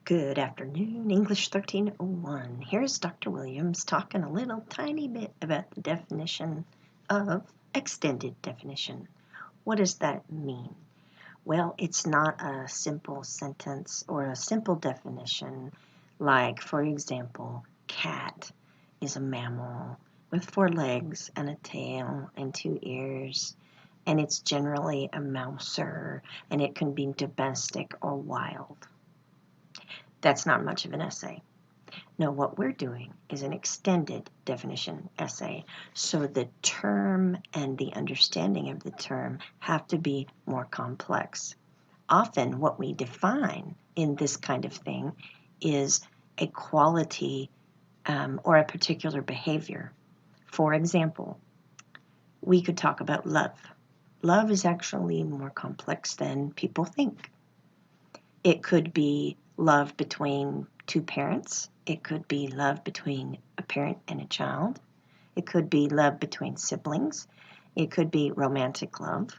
Good afternoon, English 1301. Here's Dr. Williams talking a little tiny bit about the definition of extended definition. What does that mean? Well, it's not a simple sentence or a simple definition like, for example, cat is a mammal with 4 legs and a tail and 2 ears, and it's generally a mouser, and it can be domestic or wild. That's not much of an essay. No, what we're doing is an extended definition essay. So the term and the understanding of the term have to be more complex. Often what we define in this kind of thing is a quality or a particular behavior. For example, we could talk about love. Love is actually more complex than people think. It could be love between 2 parents. It could be love between a parent and a child. It could be love between siblings. It could be romantic love.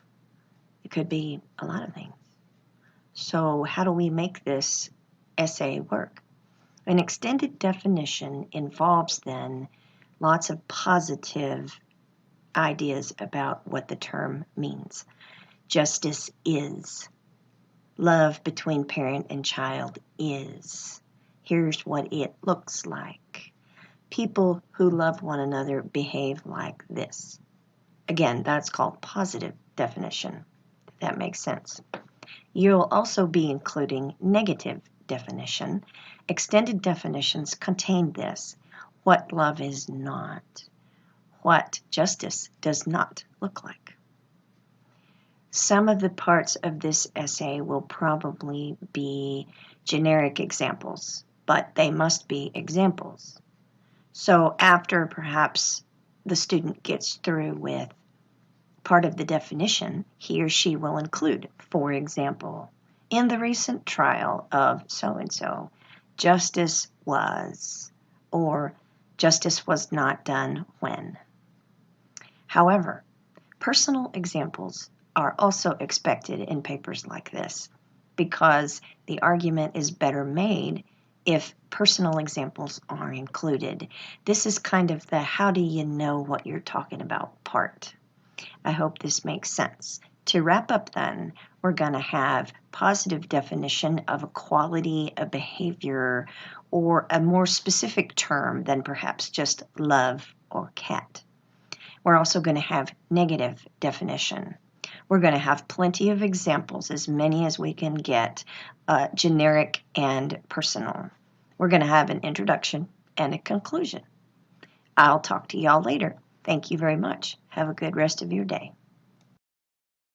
It could be a lot of things. So how do we make this essay work? An extended definition involves then lots of positive ideas about what the term means. Justice is. Love between parent and child is. Here's what it looks like. People who love one another behave like this. Again, that's called positive definition. If that makes sense. You'll also be including negative definition. Extended definitions contain this. What love is not. What justice does not look like. Some of the parts of this essay will probably be generic examples, but they must be examples. So after perhaps the student gets through with part of the definition, he or she will include, for example, in the recent trial of so-and-so, justice was, or justice was not done when. However, personal examples are also expected in papers like this because the argument is better made if personal examples are included. This is kind of the how do you know what you're talking about part. I hope this makes sense. To wrap up then, we're going to have positive definition of a quality, a behavior, or a more specific term than perhaps just love or cat. We're also going to have negative definition. We're going to have plenty of examples, as many as we can get, generic and personal. We're going to have an introduction and a conclusion. I'll talk to y'all later. Thank you very much. Have a good rest of your day.